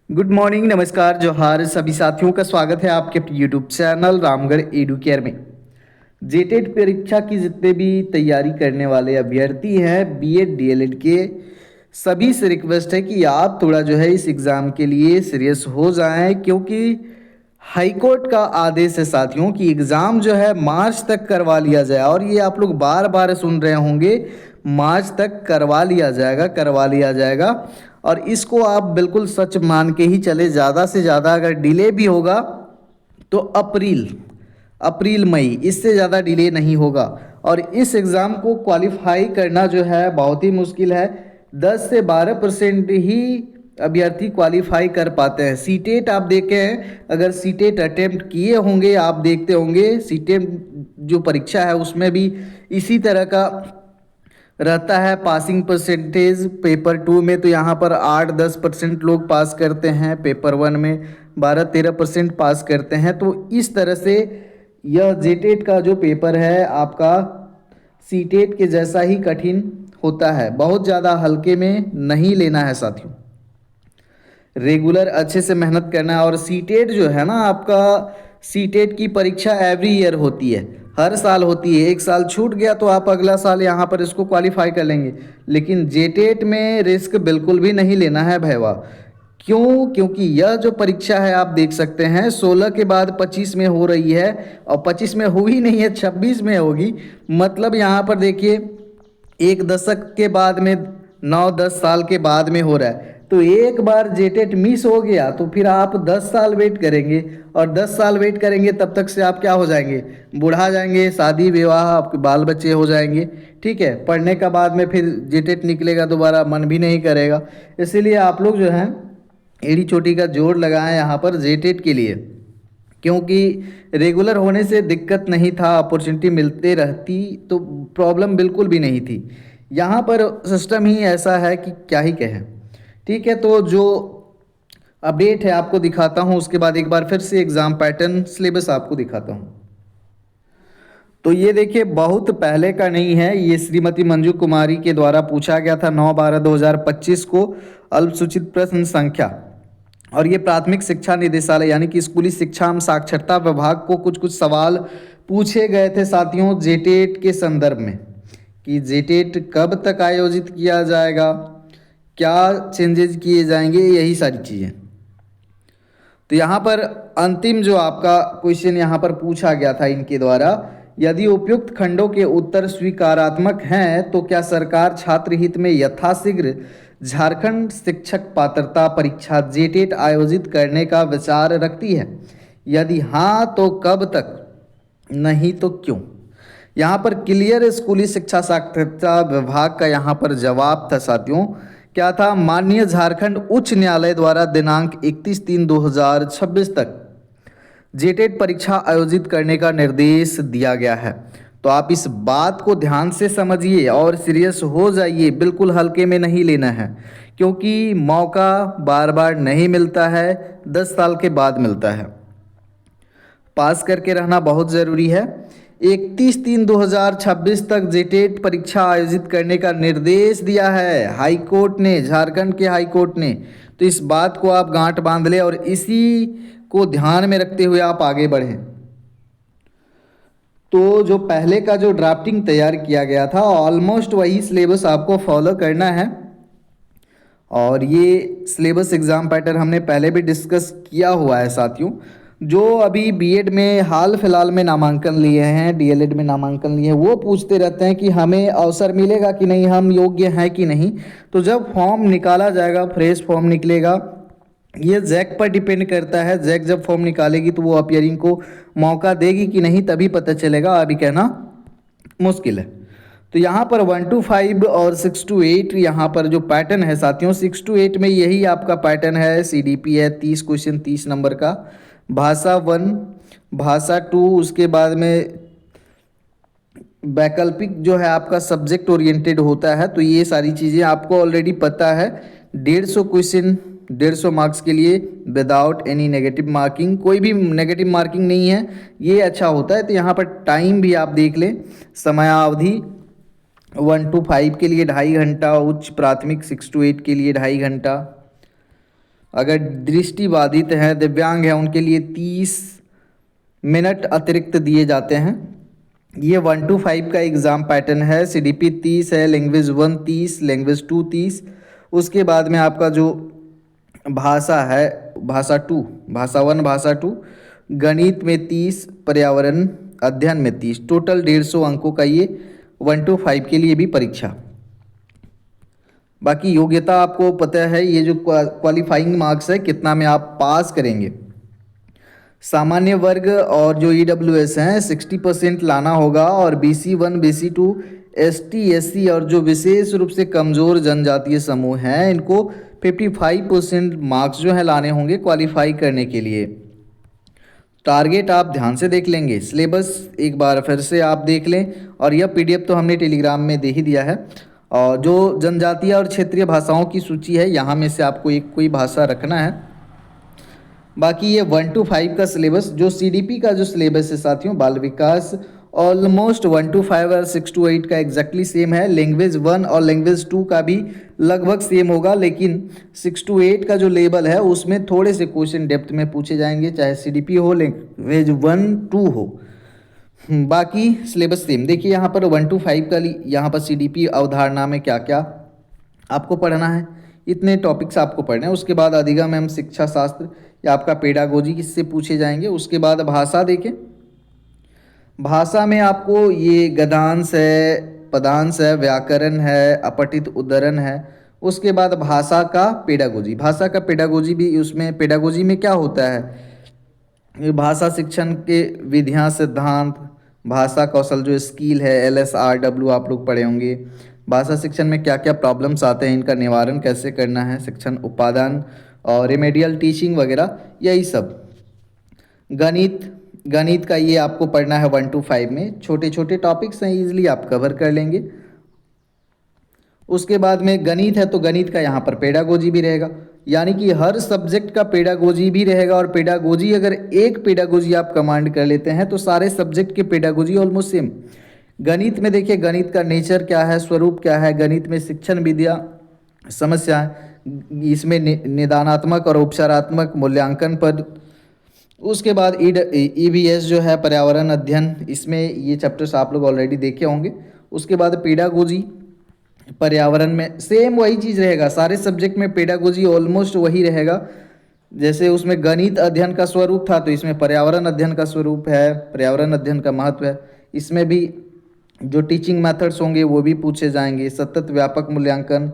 Good morning, नमस्कार, जोहार सभी साथियों का स्वागत है आपके YouTube channel Ramgarh edu care में। जेटेट परीक्षा की जितने भी तैयारी करने वाले अभ्यर्थी हैं बीएड डीएलएड के, सभी से रिक्वेस्ट है कि आप थोड़ा जो है इस एग्ज़ाम के लिए सीरियस हो जाएं, क्योंकि हाई कोर्ट का आदेश है साथियों कि एग्ज़ाम जो है मार्च तक करवा लिया जाए। और ये आप लोग बार बार सुन रहे होंगे, मार्च तक करवा लिया जाएगा, करवा लिया जाएगा। और इसको आप बिल्कुल सच मान के ही चले, ज़्यादा से ज़्यादा अगर डिले भी होगा तो अप्रैल अप्रैल मई, इससे ज़्यादा डिले नहीं होगा। और इस एग्ज़ाम को क्वालिफाई करना जो है बहुत ही मुश्किल है। 10 से 12% ही अभ्यर्थी क्वालिफाई कर पाते हैं। सीटेट आप देखे हैं, अगर सीटेट अटेम्प्ट किए होंगे, आप देखते होंगे सीटेट जो परीक्षा है उसमें भी इसी तरह का रहता है पासिंग परसेंटेज। पेपर 2 में तो यहाँ पर 8-10% लोग पास करते हैं, पेपर 1 में 12-13% पास करते हैं। तो इस तरह से यह जेटेट का जो पेपर है आपका सीटेट के जैसा ही कठिन होता है, बहुत ज़्यादा हल्के में नहीं लेना है साथियों। रेगुलर अच्छे से मेहनत करना है। और सीटेट जो है ना आपका, सीटेट की परीक्षा एवरी ईयर होती है, हर साल होती है। एक साल छूट गया तो आप अगला साल यहाँ पर इसको क्वालिफाई कर लेंगे। लेकिन जेटेट में रिस्क बिल्कुल भी नहीं लेना है भैया। क्यों? क्योंकि यह जो परीक्षा है आप देख सकते हैं 16 के बाद 25 में हो रही है, और 25 में हुई नहीं है, 26 में होगी। मतलब यहाँ पर देखिए, एक दशक के बाद में, 9-10 साल के बाद में हो रहा है। तो एक बार जेटेट मिस हो गया तो फिर आप 10 साल वेट करेंगे, और 10 साल वेट करेंगे तब तक से आप क्या हो जाएंगे, बूढ़ा जाएंगे, शादी विवाह, आपके बाल बच्चे हो जाएंगे। ठीक है, पढ़ने का बाद में फिर जेटेट निकलेगा दोबारा मन भी नहीं करेगा। इसीलिए आप लोग जो हैं एड़ी चोटी का जोर लगाएं यहाँ पर जेटेट के लिए, क्योंकि रेगुलर होने से दिक्कत नहीं था, अपॉर्चुनिटी मिलते रहती तो प्रॉब्लम बिल्कुल भी नहीं थी। यहाँ पर सिस्टम ही ऐसा है कि क्या ही कहें। ठीक है, तो जो अपडेट है आपको दिखाता हूँ, उसके बाद एक बार फिर से एग्ज़ाम पैटर्न सिलेबस आपको दिखाता हूँ। तो ये देखिए, बहुत पहले का नहीं है, ये श्रीमती मंजू कुमारी के द्वारा पूछा गया था 9/12/2025 को, अल्पसूचित प्रश्न संख्या। और ये प्राथमिक शिक्षा निदेशालय यानी कि स्कूली शिक्षा एवं साक्षरता विभाग को कुछ कुछ सवाल पूछे गए थे साथियों जेटेट के संदर्भ में, कि जेटेट कब तक आयोजित किया जाएगा, क्या चेंजेस किए जाएंगे, यही सारी चीज़ें। तो यहाँ पर अंतिम जो आपका क्वेश्चन यहाँ पर पूछा गया था इनके द्वारा, यदि उपयुक्त खंडों के उत्तर स्वीकारात्मक हैं तो क्या सरकार छात्र हित में यथाशीघ्र झारखंड शिक्षक पात्रता परीक्षा जेटेट आयोजित करने का विचार रखती है? यदि हाँ तो कब तक, नहीं तो क्यों? यहाँ पर क्लियर स्कूली शिक्षा साक्षरता विभाग का यहाँ पर जवाब था साथियों, क्या था, माननीय झारखंड उच्च न्यायालय द्वारा दिनांक 31/3/2026 तक जेटेट परीक्षा आयोजित करने का निर्देश दिया गया है। तो आप इस बात को ध्यान से समझिए और सीरियस हो जाइए, बिल्कुल हल्के में नहीं लेना है, क्योंकि मौका बार बार नहीं मिलता है, 10 साल के बाद मिलता है। पास करके रहना बहुत ज़रूरी है। 31/3/2026 तक जेटेट परीक्षा आयोजित करने का निर्देश दिया है हाई कोर्ट ने, झारखंड के हाई कोर्ट ने। तो इस बात को आप गांठ बांध लें और इसी को ध्यान में रखते हुए आप आगे बढ़ें। तो जो पहले का जो ड्राफ्टिंग तैयार किया गया था ऑलमोस्ट वही सिलेबस आपको फॉलो करना है। और ये सिलेबस एग्ज़ाम पैटर्न हमने पहले भी डिस्कस किया हुआ है साथियों। जो अभी बीएड में हाल फिलहाल में नामांकन लिए हैं, डीएलएड में नामांकन लिए हैं, वो पूछते रहते हैं कि हमें अवसर मिलेगा कि नहीं, हम योग्य हैं कि नहीं। तो जब फॉर्म निकाला जाएगा, फ्रेश फॉर्म निकलेगा, ये जैक पर डिपेंड करता है। जैक जब फॉर्म निकालेगी तो वो अपियरिंग को मौका देगी कि नहीं, तभी पता चलेगा, अभी कहना मुश्किल है। तो यहाँ पर 1 to 5 और 6 to 8 यहाँ पर जो पैटर्न है साथियों, 6 to 8 में यही आपका पैटर्न है। सीडीपी है 30 क्वेश्चन 30 नंबर का, भाषा 1, भाषा 2, उसके बाद में वैकल्पिक जो है आपका सब्जेक्ट ओरिएंटेड होता है। तो ये सारी चीज़ें आपको ऑलरेडी पता है। 150 क्वेश्चन 150 मार्क्स के लिए विदाउट एनी नेगेटिव मार्किंग, कोई भी नेगेटिव मार्किंग नहीं है, ये अच्छा होता है। तो यहाँ पर टाइम भी आप देख लें, समयावधि 1 to 5 के लिए 2.5 घंटा, उच्च प्राथमिक 6 to 8 के लिए 2.5 घंटा। अगर दृष्टिबाधित हैं, दिव्यांग हैं, उनके लिए 30 मिनट अतिरिक्त दिए जाते हैं। ये 1 to 5 का एग्ज़ाम पैटर्न है। CDP 30 है, लैंग्वेज 1 30, लैंग्वेज 2 30। उसके बाद में आपका जो भाषा है, भाषा 2, भाषा 1, भाषा 2, गणित में 30, पर्यावरण अध्ययन में 30, टोटल 150 अंकों का ये 1 to 5 के लिए भी परीक्षा। बाकी योग्यता आपको पता है, ये जो क्वालिफाइंग मार्क्स है कितना में आप पास करेंगे। सामान्य वर्ग और जो EWS हैं 60% लाना होगा, और BC1 BC2 ST SC और जो विशेष रूप से कमज़ोर जनजातीय समूह हैं इनको 55% मार्क्स जो है लाने होंगे क्वालिफाई करने के लिए। टारगेट आप ध्यान से देख लेंगे, सिलेबस एक बार फिर से आप देख लें, और यह PDF तो हमने टेलीग्राम में दे ही दिया है। और जो जनजातीय और क्षेत्रीय भाषाओं की सूची है यहाँ में से आपको एक कोई भाषा रखना है। बाकी ये 1 to 5 का सिलेबस, जो CDP का जो सिलेबस है साथियों, बाल विकास ऑलमोस्ट 1 to 5 और 6 to 8 का एग्जैक्टली सेम है। लैंग्वेज 1 और लैंग्वेज 2 का भी लगभग सेम होगा, लेकिन 6 to 8 का जो लेवल है उसमें थोड़े से क्वेश्चन डेप्थ में पूछे जाएंगे, चाहे CDP हो, लैंग्वेज 1 2 हो। बाकी सिलेबस सेम। देखिए यहाँ पर 1 to 5 का यहाँ पर CDP अवधारणा में क्या क्या आपको पढ़ना है, इतने टॉपिक्स आपको पढ़ने हैं। उसके बाद अधिगम एवं शिक्षा शास्त्र या आपका पेडागोजी किससे पूछे जाएंगे। उसके बाद भाषा देखें, भाषा में आपको ये गद्यांश है, पदांश है, व्याकरण है, अपठित उद्धरण है। उसके बाद भाषा का पेडागोजी, भाषा का पेडागोजी भी, उसमें पेडागोजी में क्या होता है, भाषा शिक्षण के विधियाँ, सिद्धांत, भाषा कौशल जो स्किल है, LSRW आप लोग पढ़े होंगे। भाषा शिक्षण में क्या क्या प्रॉब्लम्स आते हैं, इनका निवारण कैसे करना है, शिक्षण उपादान और रेमेडियल टीचिंग वगैरह, यही सब। गणित का ये आपको पढ़ना है 1 to 5 में, छोटे छोटे टॉपिक्स हैं, इजीली आप कवर कर लेंगे। उसके बाद में गणित है तो गणित का यहाँ पर पेडागोजी भी रहेगा, यानी कि हर सब्जेक्ट का पेडागोजी भी रहेगा। और पेडागोजी, अगर एक पेडागोजी आप कमांड कर लेते हैं तो सारे सब्जेक्ट के पेडागोजी ऑलमोस्ट सेम। गणित में देखिए, गणित का नेचर क्या है, स्वरूप क्या है, गणित में शिक्षण विद्या समस्या, इसमें निदानात्मक और उपचारात्मक मूल्यांकन पर। उसके बाद EVS जो है पर्यावरण अध्ययन, इसमें ये चैप्टर्स आप लोग ऑलरेडी देखे होंगे। उसके बाद पेडागोजी, पर्यावरण में सेम वही चीज़ रहेगा, सारे सब्जेक्ट में पेडागोजी ऑलमोस्ट वही रहेगा। जैसे उसमें गणित अध्ययन का स्वरूप था तो इसमें पर्यावरण अध्ययन का स्वरूप है, पर्यावरण अध्ययन का महत्व है। इसमें भी जो टीचिंग मेथड्स होंगे वो भी पूछे जाएंगे, सतत व्यापक मूल्यांकन,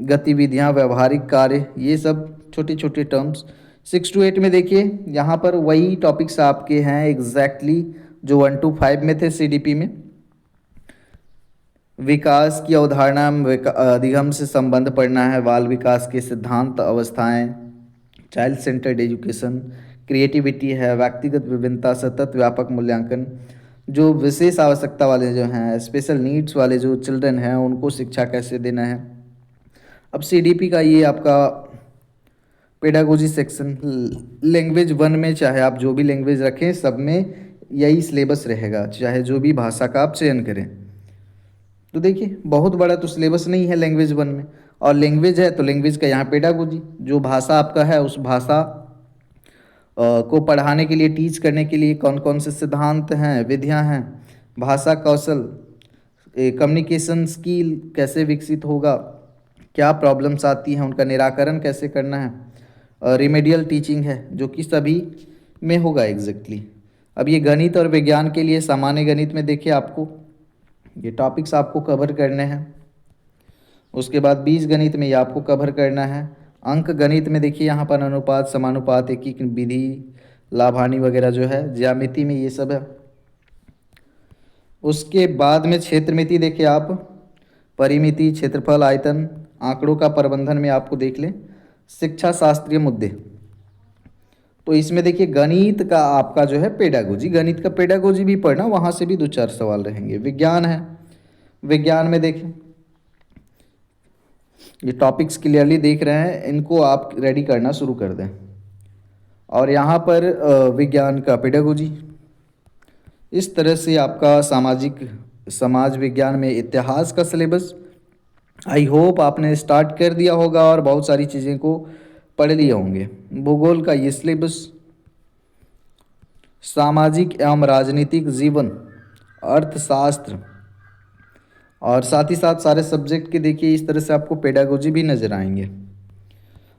गतिविधियां, व्यवहारिक कार्य, ये सब छोटे छोटे टर्म्स। 6 to 8 में देखिए यहाँ पर वही टॉपिक्स आपके हैं एग्जैक्टली जो 1 to 5 में थे CDP में। विकास की अवधारणा, अधिगम से संबंध पढ़ना है, बाल विकास के सिद्धांत, अवस्थाएं, चाइल्ड सेंटर्ड एजुकेशन, क्रिएटिविटी है, व्यक्तिगत विभिन्नता, सतत व्यापक मूल्यांकन, जो विशेष आवश्यकता वाले जो हैं, स्पेशल नीड्स वाले जो चिल्ड्रन हैं उनको शिक्षा कैसे देना है। अब CDP का ये आपका पेडागोजी सेक्शन, लैंग्वेज 1 में चाहे आप जो भी लैंग्वेज रखें सब में यही सिलेबस रहेगा, चाहे जो भी भाषा का आप चयन करें। तो देखिए बहुत बड़ा तो सिलेबस नहीं है लैंग्वेज 1 में, और लैंग्वेज है तो लैंग्वेज का यहाँ पेडागोजी, जो भाषा आपका है उस भाषा को पढ़ाने के लिए, टीच करने के लिए कौन कौन से सिद्धांत हैं, विधियां हैं, भाषा कौशल, कम्युनिकेशन स्किल कैसे विकसित होगा, क्या प्रॉब्लम्स आती हैं उनका निराकरण कैसे करना है, रेमेडियल टीचिंग है जो कि सभी में होगा एग्जैक्टली। अब ये गणित और विज्ञान के लिए, सामान्य गणित में देखिए आपको ये टॉपिक्स आपको कवर करने हैं। उसके बाद बीज गणित में ये आपको कवर करना है। अंक गणित में देखिए यहाँ पर अनुपात, समानुपात, एकीक विधि, लाभानी वगैरह जो है, ज्यामिति में ये सब है। उसके बाद में क्षेत्रमिति देखिए आप, परिमिति, क्षेत्रफल, आयतन, आंकड़ों का प्रबंधन में आपको देख लें। शिक्षा शास्त्रीय मुद्दे, तो इसमें देखिए गणित का आपका जो है पेडागोजी, गणित का पेडागोजी भी पढ़ना, वहाँ से भी 2-4 सवाल रहेंगे। विज्ञान है, विज्ञान में देखें ये टॉपिक्स क्लियरली देख रहे हैं, इनको आप रेडी करना शुरू कर दें। और यहाँ पर विज्ञान का पेडागोजी, इस तरह से आपका समाज विज्ञान में इतिहास का सिलेबस आई होप आपने स्टार्ट कर दिया होगा और बहुत सारी चीज़ें को पढ़ लिए होंगे। भूगोल का ये सिलेबस, सामाजिक एवं राजनीतिक जीवन, अर्थशास्त्र, और साथ ही साथ सारे सब्जेक्ट के देखिए इस तरह से आपको पेडागोजी भी नज़र आएंगे।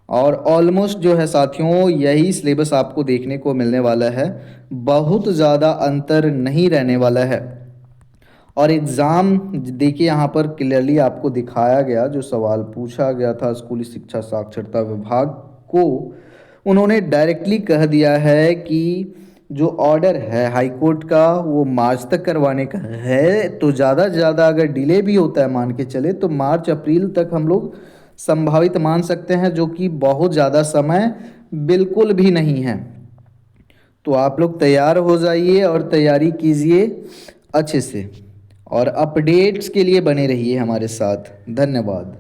और ऑलमोस्ट जो है साथियों यही सिलेबस आपको देखने को मिलने वाला है, बहुत ज़्यादा अंतर नहीं रहने वाला है। और एग्ज़ाम देखिए यहाँ पर क्लियरली आपको दिखाया गया, जो सवाल पूछा गया था स्कूली शिक्षा साक्षरता विभाग को, उन्होंने डायरेक्टली कह दिया है कि जो ऑर्डर है हाई कोर्ट का वो मार्च तक करवाने का है। तो ज़्यादा से ज़्यादा अगर डिले भी होता है मान के चले तो मार्च अप्रैल तक हम लोग संभावित मान सकते हैं, जो कि बहुत ज़्यादा समय बिल्कुल भी नहीं है। तो आप लोग तैयार हो जाइए और तैयारी कीजिए अच्छे से, और अपडेट्स के लिए बने रहिए हमारे साथ। धन्यवाद।